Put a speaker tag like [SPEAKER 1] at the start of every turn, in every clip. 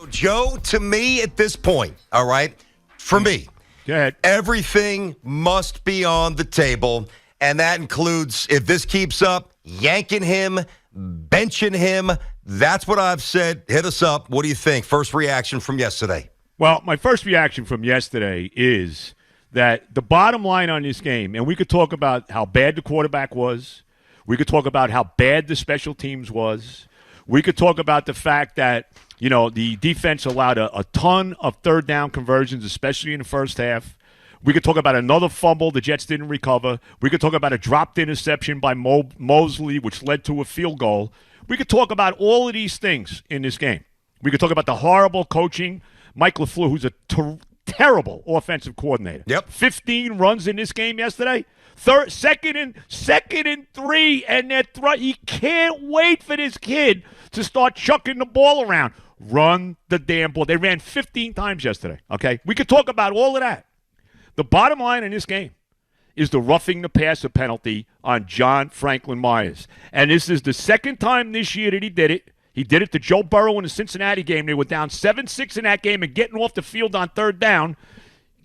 [SPEAKER 1] Joe, to me at this point, all right, for me,
[SPEAKER 2] go ahead.
[SPEAKER 1] Everything must be on the table, and that includes, if this keeps up, yanking him, benching him. That's what I've said. Hit us up. What do you think? First reaction from yesterday.
[SPEAKER 2] Well, my first reaction from yesterday is that the bottom line on this game, and we could talk about how bad the quarterback was. We could talk about how bad the special teams was. We could talk about the fact that, the defense allowed a ton of third down conversions, especially in the first half. We could talk about another fumble the Jets didn't recover. We could talk about a dropped interception by Mosley, which led to a field goal. We could talk about all of these things in this game. We could talk about the horrible coaching. Mike LaFleur, who's a terrible offensive coordinator.
[SPEAKER 1] Yep.
[SPEAKER 2] 15 runs in this game yesterday. Second and 3, and he can't wait for this kid to start chucking the ball around. Run the damn ball. They ran 15 times yesterday, okay? We could talk about all of that. The bottom line in this game is the roughing the passer penalty on John Franklin Myers. And this is the second time this year that he did it. He did it to Joe Burrow in the Cincinnati game. They were down 7-6 in that game and getting off the field on third down.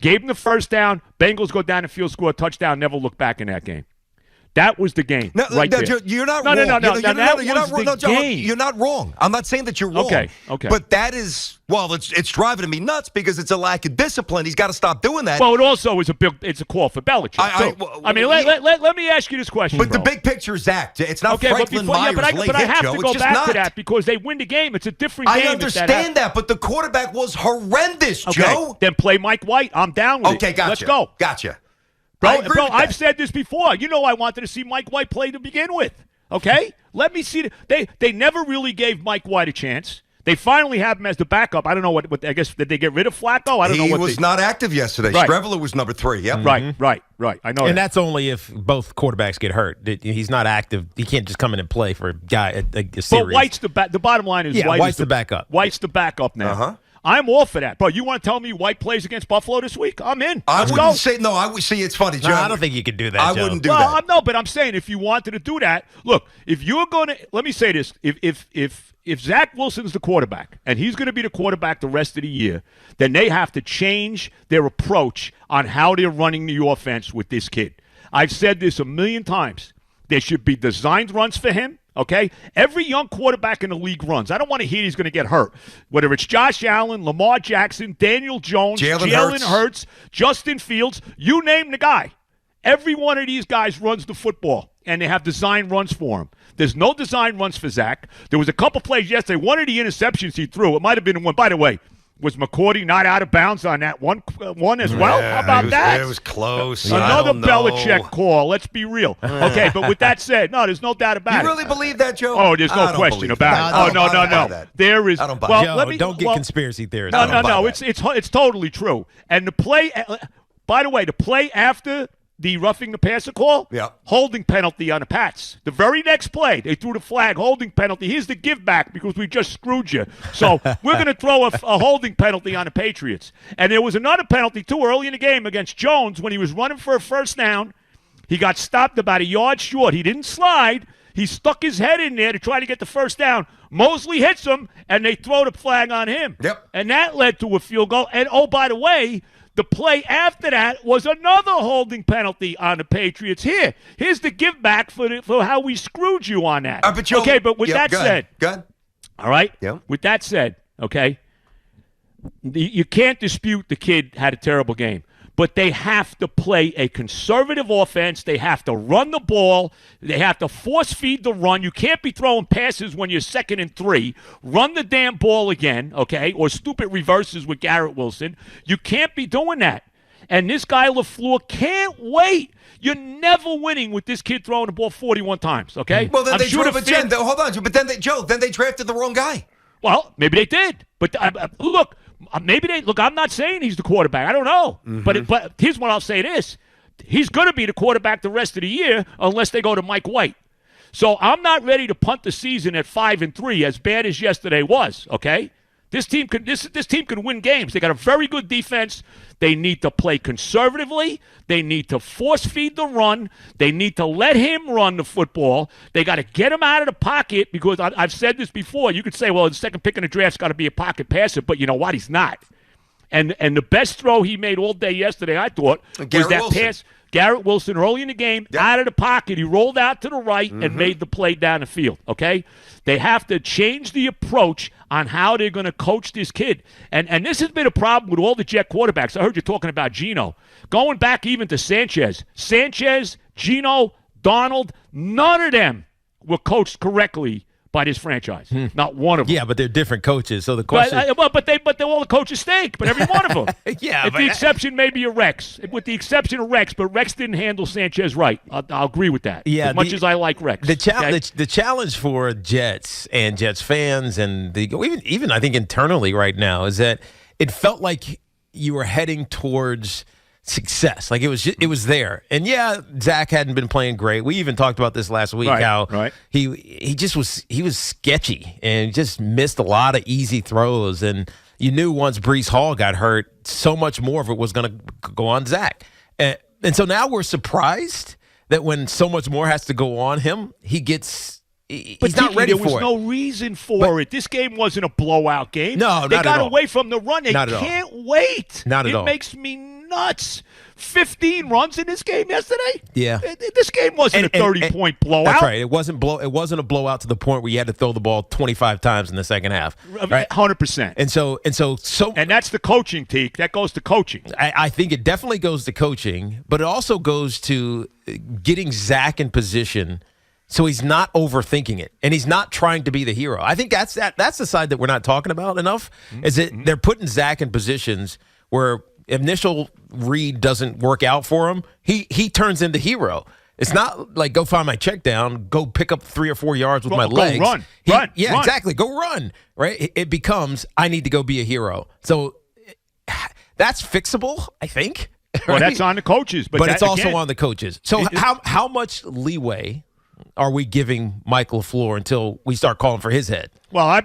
[SPEAKER 2] Gave him the first down. Bengals go down the field, score a touchdown, never look back in that game. That was the game, right there.
[SPEAKER 1] You're not wrong. You're not wrong. I'm not saying that you're wrong.
[SPEAKER 2] Okay.
[SPEAKER 1] But that is, it's driving me nuts because it's a lack of discipline. He's got to stop doing that.
[SPEAKER 2] Well, it also is it's a call for Belichick. Let me ask you this question.
[SPEAKER 1] But the big picture, Zach, it's not Franklin Myers late hit,
[SPEAKER 2] but I have
[SPEAKER 1] Joe.
[SPEAKER 2] to go back to that because they win the game. It's a different game.
[SPEAKER 1] I understand that, but the quarterback was horrendous, Joe.
[SPEAKER 2] Then play Mike White. I'm down with it.
[SPEAKER 1] Okay, gotcha.
[SPEAKER 2] Let's go.
[SPEAKER 1] Gotcha.
[SPEAKER 2] Bro, I've said this before. I wanted to see Mike White play to begin with. Okay? Let me see. They never really gave Mike White a chance. They finally have him as the backup. I don't know what I guess, did they get rid of Flacco? I don't know what
[SPEAKER 1] he was not active yesterday.
[SPEAKER 2] Right.
[SPEAKER 1] Streveler was number 3. Yep.
[SPEAKER 2] Mm-hmm. Right. I know
[SPEAKER 3] and that's only if both quarterbacks get hurt. He's not active. He can't just come in and play for a series.
[SPEAKER 2] But White's the bottom line is
[SPEAKER 3] White's the backup.
[SPEAKER 2] White's the backup now.
[SPEAKER 1] Uh-huh.
[SPEAKER 2] I'm all for that. Bro, you want to tell me White plays against Buffalo this week? I'm in.
[SPEAKER 1] I wouldn't say no. I would see it's funny, Joe.
[SPEAKER 3] No, I don't think you could do that,
[SPEAKER 1] I
[SPEAKER 3] Joe.
[SPEAKER 1] wouldn't do that.
[SPEAKER 2] No, but I'm saying if you wanted to do that, look, if you're going to – let me say this. If Zach Wilson's the quarterback and he's going to be the quarterback the rest of the year, then they have to change their approach on how they're running the offense with this kid. I've said this a million times. There should be designed runs for him. Okay? Every young quarterback in the league runs. I don't want to hear he's going to get hurt. Whether it's Josh Allen, Lamar Jackson, Daniel Jones, Jalen Hurts, Justin Fields, you name the guy. Every one of these guys runs the football, and they have design runs for him. There's no design runs for Zach. There was a couple plays yesterday. One of the interceptions he threw, it might have been one. By the way, was McCourty not out of bounds on that one as well?
[SPEAKER 1] Yeah,
[SPEAKER 2] How about that?
[SPEAKER 1] It was close.
[SPEAKER 2] Another Belichick call. Let's be real. Okay, but with that said, no, there's no doubt about it.
[SPEAKER 1] You really believe that, Joe?
[SPEAKER 2] Oh, there's no question about it. No. There is.
[SPEAKER 1] I don't buy
[SPEAKER 3] Joe, don't get conspiracy theorists.
[SPEAKER 2] No. It's totally true. And the play, by the way, the play after the roughing the passer call, holding penalty on the Pats. The very next play, they threw the flag, holding penalty. Here's the give back because we just screwed you. So we're going to throw a holding penalty on the Patriots. And there was another penalty, too, early in the game against Jones when he was running for a first down. He got stopped about a yard short. He didn't slide. He stuck his head in there to try to get the first down. Mosley hits him, and they throw the flag on him.
[SPEAKER 1] Yep.
[SPEAKER 2] And that led to a field goal. And, oh, by the way, the play after that was another holding penalty on the Patriots. Here's the give back for how we screwed you on that. But with that said, all right?
[SPEAKER 1] Yeah.
[SPEAKER 2] With that said, okay, you can't dispute the kid had a terrible game. But they have to play a conservative offense. They have to run the ball. They have to force feed the run. You can't be throwing passes when you're 2nd and 3. Run the damn ball again, okay, or stupid reverses with Garrett Wilson. You can't be doing that. And this guy LaFleur can't wait. You're never winning with this kid throwing the ball 41 times, okay?
[SPEAKER 1] Well, then hold on, but then they drafted the wrong guy.
[SPEAKER 2] Well, maybe they did. But look, I'm not saying he's the quarterback. I don't know. Mm-hmm. But here's what I'll say this. He's going to be the quarterback the rest of the year unless they go to Mike White. So I'm not ready to punt the season at 5-3 as bad as yesterday was, okay? This team can win games. They got a very good defense. They need to play conservatively. They need to force feed the run. They need to let him run the football. They got to get him out of the pocket because I've said this before. You could say, well, the second pick in the draft's got to be a pocket passer, but you know what? He's not. And the best throw he made all day yesterday, I thought, was that pass. Garrett Wilson early in the game, out of the pocket. He rolled out to the right and made the play down the field, okay? They have to change the approach on how they're going to coach this kid. And this has been a problem with all the Jet quarterbacks. I heard you talking about Geno. Going back even to Sanchez, Geno, Donald, none of them were coached correctly by this franchise. Not one of them.
[SPEAKER 3] Yeah, but they're different coaches. So the question,
[SPEAKER 2] but they all the coaches stink. But every one of them.
[SPEAKER 3] Yeah,
[SPEAKER 2] the exception may be a Rex. With the exception of Rex, but Rex didn't handle Sanchez right. I'll agree with that.
[SPEAKER 3] Yeah,
[SPEAKER 2] as much as I like Rex.
[SPEAKER 3] The challenge for Jets and Jets fans and even I think internally right now is that it felt like you were heading towards success. Like it was there. And yeah, Zach hadn't been playing great. We even talked about this last week, how he was sketchy and just missed a lot of easy throws. And you knew once Breece Hall got hurt, so much more of it was going to go on Zach. And so now we're surprised that when so much more has to go on him, he's not ready for it.
[SPEAKER 2] There was no reason for it. This game wasn't a blowout game.
[SPEAKER 3] No,
[SPEAKER 2] they
[SPEAKER 3] not
[SPEAKER 2] got
[SPEAKER 3] at all.
[SPEAKER 2] away from the run. They can't wait.
[SPEAKER 3] Not at all.
[SPEAKER 2] It makes me nuts. 15 runs in this game yesterday?
[SPEAKER 3] Yeah.
[SPEAKER 2] This game wasn't a 30-point blowout.
[SPEAKER 3] That's right. It wasn't a blowout to the point where you had to throw the ball 25 times in the second half. Right?
[SPEAKER 2] 100%.
[SPEAKER 3] And
[SPEAKER 2] that's the coaching, Tiki. That goes to coaching.
[SPEAKER 3] I think it definitely goes to coaching, but it also goes to getting Zach in position so he's not overthinking it, and he's not trying to be the hero. I think that's the side that we're not talking about enough, is that they're putting Zach in positions where initial read doesn't work out for him. He turns into hero. It's not like go find my check down, go pick up 3 or 4 yards with my legs.
[SPEAKER 2] Run.
[SPEAKER 3] Exactly. Go run. Right? It becomes I need to go be a hero. So that's fixable, I think.
[SPEAKER 2] Well, that's on the coaches, but
[SPEAKER 3] it's also on the coaches. So how much leeway are we giving Mike LaFleur until we start calling for his head?
[SPEAKER 2] Well,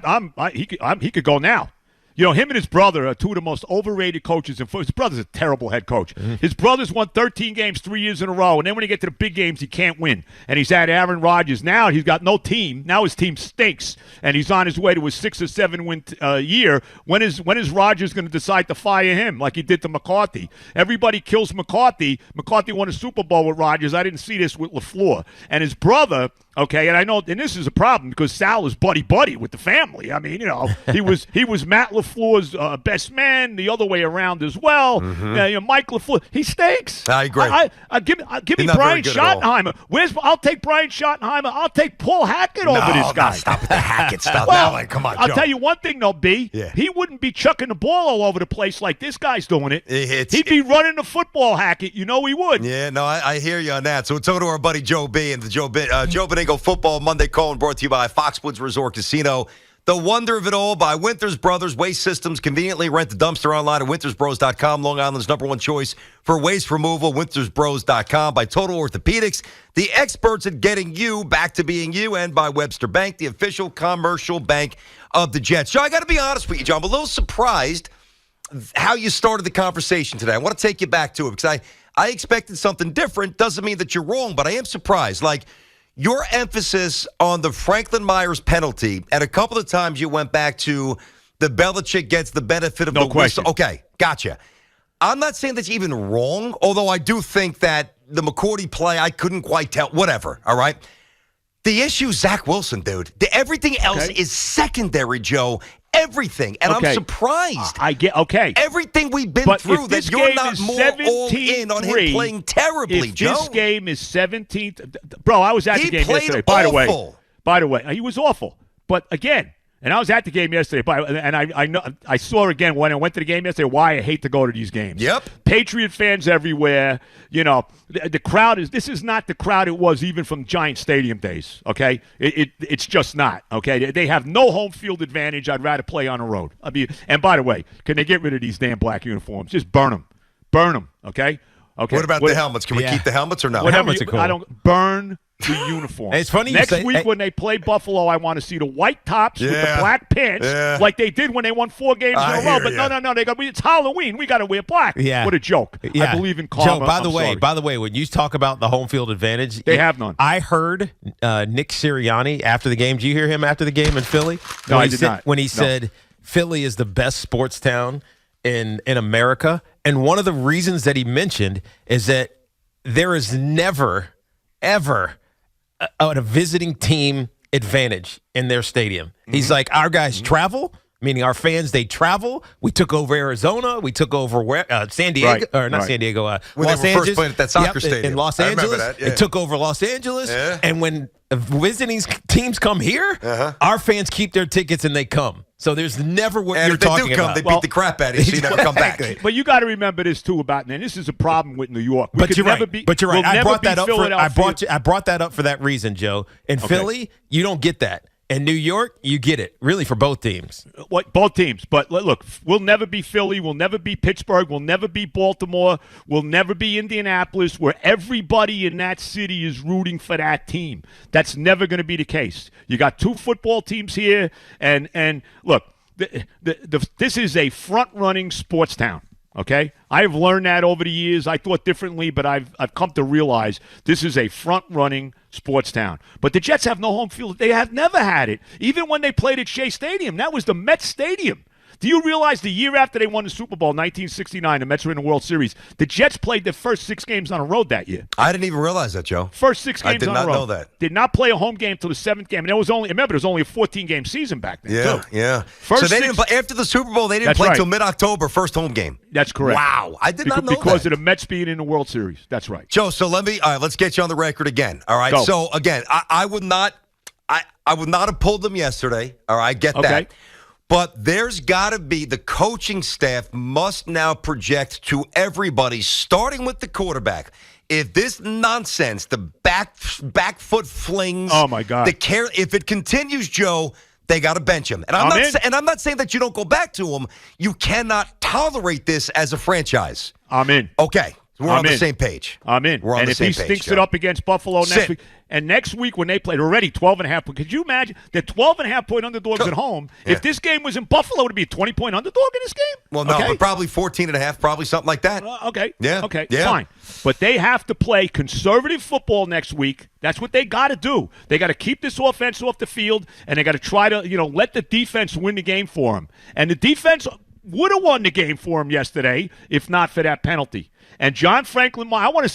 [SPEAKER 2] he could go now. You know, him and his brother are two of the most overrated coaches in football. His brother's a terrible head coach. His brother's won 13 games 3 years in a row, and then when he get to the big games, he can't win. And he's had Aaron Rodgers. Now he's got no team. Now his team stinks, and he's on his way to a 6 or 7 win year. When is Rodgers going to decide to fire him like he did to McCarthy? Everybody kills McCarthy. McCarthy won a Super Bowl with Rodgers. I didn't see this with LaFleur. And his brother, okay, and I know, and this is a problem because Sal is buddy with the family. I mean, you know, he was Matt LaFleur's best man, the other way around as well. Mike LaFleur, he stinks.
[SPEAKER 1] I agree.
[SPEAKER 2] Give me Brian Schottenheimer. I'll take Brian Schottenheimer. I'll take Paul Hackett over this guy.
[SPEAKER 1] Stop with the Hackett stuff.
[SPEAKER 2] Well,
[SPEAKER 1] Come on,
[SPEAKER 2] I'll
[SPEAKER 1] Joe.
[SPEAKER 2] tell you one thing, though, B.
[SPEAKER 1] Yeah.
[SPEAKER 2] He wouldn't be chucking the ball all over the place like this guy's doing it. He'd be running the football, Hackett. You know he would.
[SPEAKER 1] Yeah, no, I hear you on that. So it's over to our buddy Joe B. and the Joe Benigno Football Monday Call brought to you by Foxwoods Resort Casino. The wonder of it all by Winters Brothers Waste Systems. Conveniently rent the dumpster online at wintersbros.com. Long Island's #1 choice for waste removal, wintersbros.com. By Total Orthopedics, the experts at getting you back to being you. And by Webster Bank, the official commercial bank of the Jets. So I got to be honest with you, John. I'm a little surprised how you started the conversation today. I want to take you back to it because I expected something different. Doesn't mean that you're wrong, but I am surprised. Like, your emphasis on the Franklin Myers penalty, and a couple of times you went back to the Belichick gets the benefit of the
[SPEAKER 2] question.
[SPEAKER 1] whistle. Okay, gotcha. I'm not saying that's even wrong, although I do think that the McCourty play, I couldn't quite tell. Whatever, all right? The issue is Zach Wilson, dude. Everything else is secondary, Joe. Everything. And I'm surprised.
[SPEAKER 2] I get, okay.
[SPEAKER 1] Everything we've been through, that you're not more all in on him playing terribly, Joe.
[SPEAKER 2] This game is 17th. Bro, I was at the game yesterday. By the way, he was awful. But again, and I was at the game yesterday, and I saw again when I went to the game yesterday why I hate to go to these games.
[SPEAKER 1] Yep.
[SPEAKER 2] Patriot fans everywhere. You know, the crowd this is not the crowd it was even from Giant Stadium days, okay? It's just not, okay? They have no home field advantage. I'd rather play on the road. And by the way, can they get rid of these damn black uniforms? Just burn them. Burn them, okay? Okay.
[SPEAKER 1] What about the helmets? Can we keep the helmets or no?
[SPEAKER 2] Helmets are cool. Burn the uniform.
[SPEAKER 3] It's funny you
[SPEAKER 2] Next
[SPEAKER 3] say-
[SPEAKER 2] week when they play Buffalo, I want to see the white tops with the black pants like they did when they won 4 games in a row. But no, it's Halloween. We got to wear black.
[SPEAKER 3] Yeah.
[SPEAKER 2] What a joke.
[SPEAKER 3] Yeah.
[SPEAKER 2] I believe in karma.
[SPEAKER 3] Joe, by
[SPEAKER 2] I'm
[SPEAKER 3] the way, when you talk about the home field advantage,
[SPEAKER 2] They have none.
[SPEAKER 3] I heard Nick Sirianni after the game. Did you hear him after the game in Philly?
[SPEAKER 2] No,
[SPEAKER 3] When
[SPEAKER 2] I
[SPEAKER 3] he
[SPEAKER 2] did
[SPEAKER 3] said,
[SPEAKER 2] not.
[SPEAKER 3] When he
[SPEAKER 2] No.
[SPEAKER 3] said Philly is the best sports town in America, and one of the reasons that he mentioned is that there is never, ever a visiting team advantage in their stadium. He's like, our guys travel, meaning our fans, they travel. We took over Arizona. We took over San Diego,
[SPEAKER 2] Right,
[SPEAKER 3] or not
[SPEAKER 2] right.
[SPEAKER 3] San Diego,
[SPEAKER 1] When
[SPEAKER 3] Los
[SPEAKER 1] they were first
[SPEAKER 3] Angeles.
[SPEAKER 1] playing at that soccer stadium.
[SPEAKER 3] In Los
[SPEAKER 1] I remember
[SPEAKER 3] Angeles.
[SPEAKER 1] that, yeah.
[SPEAKER 3] They took over Los Angeles.
[SPEAKER 1] Yeah.
[SPEAKER 3] And when visiting teams come here, our fans keep their tickets and they come. So there's never what
[SPEAKER 1] And
[SPEAKER 3] you're
[SPEAKER 1] if they
[SPEAKER 3] talking
[SPEAKER 1] do come,
[SPEAKER 3] about.
[SPEAKER 1] they beat the crap out of you, so you never come back.
[SPEAKER 2] But you got to remember this too about, and this is a problem with New York. We
[SPEAKER 3] But
[SPEAKER 2] could
[SPEAKER 3] you're
[SPEAKER 2] never
[SPEAKER 3] right.
[SPEAKER 2] Be,
[SPEAKER 3] But you're right.
[SPEAKER 2] we'll
[SPEAKER 3] I
[SPEAKER 2] never
[SPEAKER 3] brought
[SPEAKER 2] be
[SPEAKER 3] that up.
[SPEAKER 2] Philadelphia.
[SPEAKER 3] I brought that up for that reason, Joe. In Philly, you don't get that. In New York, you get it. Really, for both teams.
[SPEAKER 2] What, both teams. But look, we'll never be Philly. We'll never be Pittsburgh. We'll never be Baltimore. We'll never be Indianapolis, where everybody in that city is rooting for that team. That's never going to be the case. You got 2 football teams here, and look, this is a front-running sports town. Okay, I've learned that over the years. I thought differently, but I've come to realize this is a front-running sports town. But the Jets have no home field. They have never had it. Even when they played at Shea Stadium, that was the Mets Stadium. Do you realize the year after they won the Super Bowl, 1969, the Mets were in the World Series, the Jets played their first 6 games on the road that year?
[SPEAKER 1] I didn't even realize that, Joe.
[SPEAKER 2] First 6 games
[SPEAKER 1] I did
[SPEAKER 2] on
[SPEAKER 1] not
[SPEAKER 2] the road.
[SPEAKER 1] know that.
[SPEAKER 2] Did not play a home game till the 7th game. And it was only a 14-game season back then,
[SPEAKER 1] Yeah,
[SPEAKER 2] too.
[SPEAKER 1] yeah.
[SPEAKER 2] First
[SPEAKER 1] So they
[SPEAKER 2] 6
[SPEAKER 1] didn't play after the Super Bowl. They didn't
[SPEAKER 2] That's
[SPEAKER 1] play
[SPEAKER 2] right.
[SPEAKER 1] until mid-October, first home game.
[SPEAKER 2] That's correct.
[SPEAKER 1] Wow, I did not know
[SPEAKER 2] because
[SPEAKER 1] that.
[SPEAKER 2] of the Mets being in the World Series. That's right.
[SPEAKER 1] Joe, so all right, let's get you on the record again. All right.
[SPEAKER 2] Go.
[SPEAKER 1] So again, I would not have pulled them yesterday. All right, I get that.
[SPEAKER 2] Okay.
[SPEAKER 1] But there's got to be, the coaching staff must now project to everybody, starting with the quarterback. If this nonsense, the back foot flings,
[SPEAKER 2] Oh, my God.
[SPEAKER 1] if it continues, Joe, they got to bench him. And I'm not saying that you don't go back to him. You cannot tolerate this as a franchise.
[SPEAKER 2] I'm in.
[SPEAKER 1] Okay. We're
[SPEAKER 2] I'm
[SPEAKER 1] on the
[SPEAKER 2] in.
[SPEAKER 1] same page.
[SPEAKER 2] I'm in.
[SPEAKER 1] We're on
[SPEAKER 2] and
[SPEAKER 1] the
[SPEAKER 2] if
[SPEAKER 1] same
[SPEAKER 2] he
[SPEAKER 1] page,
[SPEAKER 2] stinks
[SPEAKER 1] Joe.
[SPEAKER 2] it up against Buffalo next
[SPEAKER 1] Sit.
[SPEAKER 2] week, and next week when they played already 12.5 points, could you imagine they're 12.5-point underdogs at home?
[SPEAKER 1] Yeah.
[SPEAKER 2] If this game was in Buffalo, would it be a 20-point underdog in this game?
[SPEAKER 1] Well, no,
[SPEAKER 2] Okay?
[SPEAKER 1] but probably 14.5, probably something like that.
[SPEAKER 2] Okay.
[SPEAKER 1] Yeah.
[SPEAKER 2] Okay.
[SPEAKER 1] Yeah.
[SPEAKER 2] Fine. But they have to play conservative football next week. That's what they got to do. They got to keep this offense off the field, and they got to try to, let the defense win the game for them. And the defense would have won the game for them yesterday if not for that penalty. And John Franklin, I want to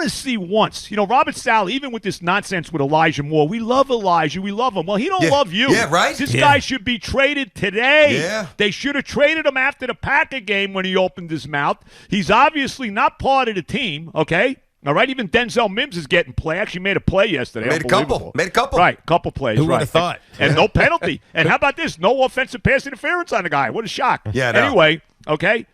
[SPEAKER 2] see once. Robert Saleh, even with this nonsense with Elijah Moore, we love Elijah. We love him. Well, he don't love you.
[SPEAKER 1] Yeah, right?
[SPEAKER 2] This guy should be traded today.
[SPEAKER 1] Yeah.
[SPEAKER 2] They should have traded him after the Packer game when he opened his mouth. He's obviously not part of the team, okay? All right, even Denzel Mims is getting play. Actually made a play yesterday.
[SPEAKER 1] Made a couple.
[SPEAKER 2] Unbelievable. Right, couple plays.
[SPEAKER 3] Who would
[SPEAKER 2] right.
[SPEAKER 3] have thought?
[SPEAKER 2] And no penalty. And how about this? No offensive pass interference on the guy. What a shock.
[SPEAKER 1] Yeah, no.
[SPEAKER 2] Anyway, okay,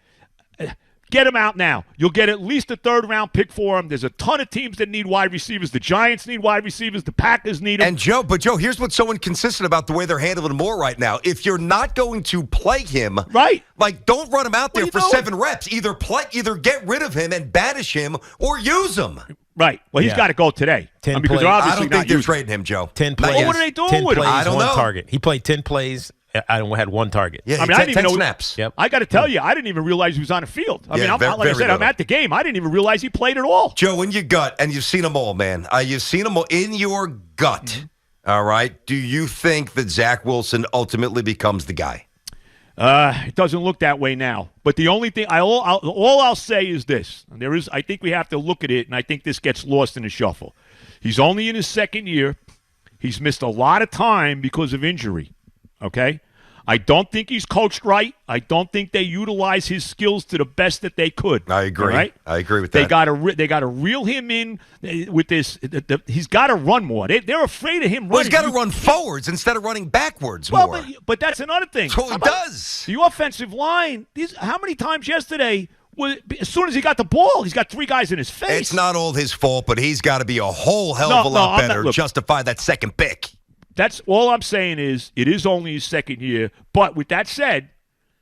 [SPEAKER 2] get him out now. You'll get at least a 3rd-round pick for him. There's a ton of teams that need wide receivers. The Giants need wide receivers. The Packers need them.
[SPEAKER 1] And Joe, here's what's so inconsistent about the way they're handling Moore right now. If you're not going to play him,
[SPEAKER 2] right,
[SPEAKER 1] like don't run him out there
[SPEAKER 2] What
[SPEAKER 1] for
[SPEAKER 2] are you doing?
[SPEAKER 1] 7 reps. Either get rid of him and banish him, or use him.
[SPEAKER 2] Right. Well, he's got to go today.
[SPEAKER 3] 10
[SPEAKER 2] because
[SPEAKER 3] plays.
[SPEAKER 2] they're
[SPEAKER 1] I
[SPEAKER 2] obviously
[SPEAKER 1] don't think
[SPEAKER 2] not
[SPEAKER 1] they're
[SPEAKER 2] using him.
[SPEAKER 1] trading him, Joe.
[SPEAKER 3] 10
[SPEAKER 1] Not
[SPEAKER 3] plays.
[SPEAKER 1] yet.
[SPEAKER 2] What are they doing
[SPEAKER 3] 10
[SPEAKER 2] with him?
[SPEAKER 3] plays,
[SPEAKER 1] I don't
[SPEAKER 3] one
[SPEAKER 1] know.
[SPEAKER 3] target. He played 10 plays. I had 1 target.
[SPEAKER 1] Yeah,
[SPEAKER 2] I mean, I didn't even
[SPEAKER 1] 10
[SPEAKER 2] know
[SPEAKER 1] snaps.
[SPEAKER 3] Yep.
[SPEAKER 2] I got to tell you, I didn't even realize he was on the field. I mean,
[SPEAKER 1] Yeah,
[SPEAKER 2] like I
[SPEAKER 1] very
[SPEAKER 2] said, I'm
[SPEAKER 1] little.
[SPEAKER 2] at the game. I didn't even realize he played at all.
[SPEAKER 1] Joe, in your gut, and you've seen them all, man. You've seen them all in your gut.
[SPEAKER 2] Mm-hmm.
[SPEAKER 1] All right. Do you think that Zach Wilson ultimately becomes the guy?
[SPEAKER 2] It doesn't look that way now. But the only thing all I'll say is this: I think we have to look at it, and I think this gets lost in the shuffle. He's only in his 2nd year. He's missed a lot of time because of injury. Okay. I don't think he's coached right. I don't think they utilize his skills to the best that they could.
[SPEAKER 1] I agree.
[SPEAKER 2] Right?
[SPEAKER 1] I agree with
[SPEAKER 2] They
[SPEAKER 1] that.
[SPEAKER 2] got to reel him in with this. He's got to run more. They're afraid of him running.
[SPEAKER 1] Well, he's got to run forwards instead of running backwards
[SPEAKER 2] Well,
[SPEAKER 1] more.
[SPEAKER 2] but that's another thing.
[SPEAKER 1] That's what he
[SPEAKER 2] How about
[SPEAKER 1] does.
[SPEAKER 2] The offensive line. How many times yesterday? As soon as he got the ball, he's got 3 guys in his face.
[SPEAKER 1] It's not all his fault, but he's got to be a whole hell of a lot better to justify that 2nd pick.
[SPEAKER 2] That's all I'm saying is it is only his 2nd year. But with that said,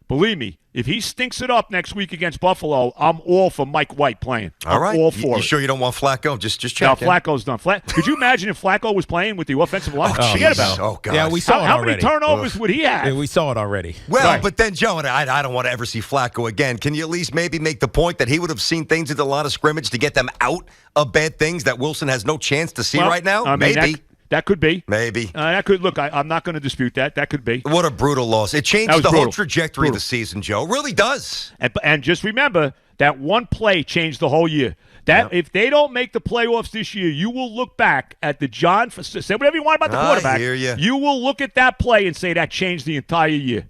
[SPEAKER 2] Believe me, if he stinks it up next week against Buffalo, I'm all for Mike White playing.
[SPEAKER 1] All right.
[SPEAKER 2] I'm all for
[SPEAKER 1] you
[SPEAKER 2] it.
[SPEAKER 1] sure you don't want Flacco? Just check.
[SPEAKER 2] No, Flacco's done. Could you imagine if Flacco was playing with the offensive line? Forget about it.
[SPEAKER 1] Oh, God.
[SPEAKER 3] Yeah, we saw it
[SPEAKER 2] How
[SPEAKER 3] already.
[SPEAKER 2] many turnovers would he have?
[SPEAKER 3] Yeah, we saw it already.
[SPEAKER 1] Well,
[SPEAKER 2] Right.
[SPEAKER 1] but then, Joe, and I don't want to ever see Flacco again. Can you at least maybe make the point that he would have seen things at the line of scrimmage to get them out of bad things that Wilson has no chance to see
[SPEAKER 2] Well,
[SPEAKER 1] right now?
[SPEAKER 2] I mean,
[SPEAKER 1] Maybe.
[SPEAKER 2] That could be.
[SPEAKER 1] Maybe.
[SPEAKER 2] That could look. I'm not going to dispute that. That could be.
[SPEAKER 1] What a brutal loss. It changes the whole trajectory of the season, Joe. It really does.
[SPEAKER 2] And just remember that one play changed the whole year. That if they don't make the playoffs this year, you will look back at the say whatever you want about the quarterback.
[SPEAKER 1] I hear you.
[SPEAKER 2] You will look at that play and say that changed the entire year.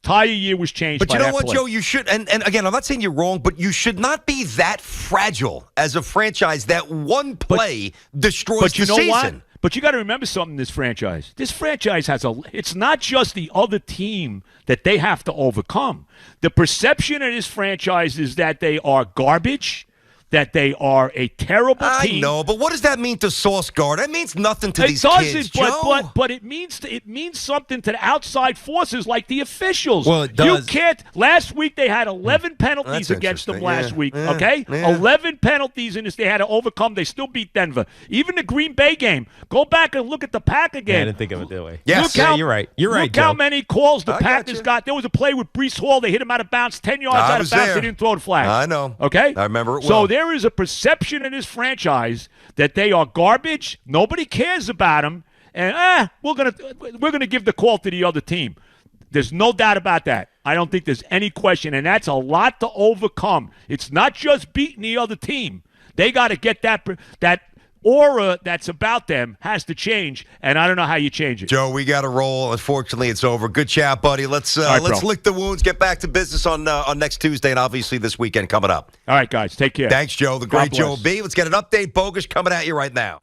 [SPEAKER 2] Entire year was changed.
[SPEAKER 1] But
[SPEAKER 2] by
[SPEAKER 1] you know
[SPEAKER 2] that
[SPEAKER 1] what,
[SPEAKER 2] play.
[SPEAKER 1] Joe? You should, and again, I'm not saying you're wrong, but you should not be that fragile as a franchise that one play destroys
[SPEAKER 2] But you
[SPEAKER 1] the
[SPEAKER 2] know
[SPEAKER 1] season.
[SPEAKER 2] what? But you got to remember something. This franchise has it's not just the other team that they have to overcome. The perception of this franchise is that they are garbage, that they are a terrible team.
[SPEAKER 1] I know, but what does that mean to Sauce Gardner? That means nothing to these
[SPEAKER 2] doesn't,
[SPEAKER 1] kids, Joe.
[SPEAKER 2] but it means something to the outside forces like the officials.
[SPEAKER 3] Well, it does.
[SPEAKER 2] You can't. Last week they had 11 penalties
[SPEAKER 1] That's
[SPEAKER 2] against them.
[SPEAKER 1] interesting.
[SPEAKER 2] Last
[SPEAKER 1] Yeah.
[SPEAKER 2] week,
[SPEAKER 1] Yeah.
[SPEAKER 2] okay,
[SPEAKER 1] Yeah.
[SPEAKER 2] 11 penalties in this they had to overcome. They still beat Denver. Even the Green Bay game. Go back and look at the Pack
[SPEAKER 3] Yeah, I
[SPEAKER 2] again.
[SPEAKER 3] didn't think of it that way.
[SPEAKER 1] Yes.
[SPEAKER 2] Look how-
[SPEAKER 3] You're right. You're right,
[SPEAKER 2] Look how
[SPEAKER 3] Joe.
[SPEAKER 2] many calls the
[SPEAKER 1] I got
[SPEAKER 2] Packers
[SPEAKER 1] you.
[SPEAKER 2] got. There was a play with Breece Hall. They hit him out of bounds, 10 yards
[SPEAKER 1] I
[SPEAKER 2] out
[SPEAKER 1] was
[SPEAKER 2] of bounds.
[SPEAKER 1] there.
[SPEAKER 2] They didn't throw the flag.
[SPEAKER 1] I know.
[SPEAKER 2] Okay?
[SPEAKER 1] I remember it
[SPEAKER 2] So
[SPEAKER 1] well.
[SPEAKER 2] there is a perception in this franchise that they are garbage. Nobody cares about them. And we're gonna give the call to the other team. There's no doubt about that. I don't think there's any question, and that's a lot to overcome. It's not just beating the other team. They got to get that aura that's about them has to change, and I don't know how you change it.
[SPEAKER 1] Joe, we got to roll. Unfortunately, it's over. Good chat, buddy. Let's
[SPEAKER 2] right,
[SPEAKER 1] let's
[SPEAKER 2] bro.
[SPEAKER 1] lick the wounds. Get back to business on next Tuesday, and obviously this weekend coming up.
[SPEAKER 2] All right, guys, take care.
[SPEAKER 1] Thanks, Joe. The great
[SPEAKER 2] God
[SPEAKER 1] Joe
[SPEAKER 2] bless.
[SPEAKER 1] B. Let's get an update. Bogus coming at you right now.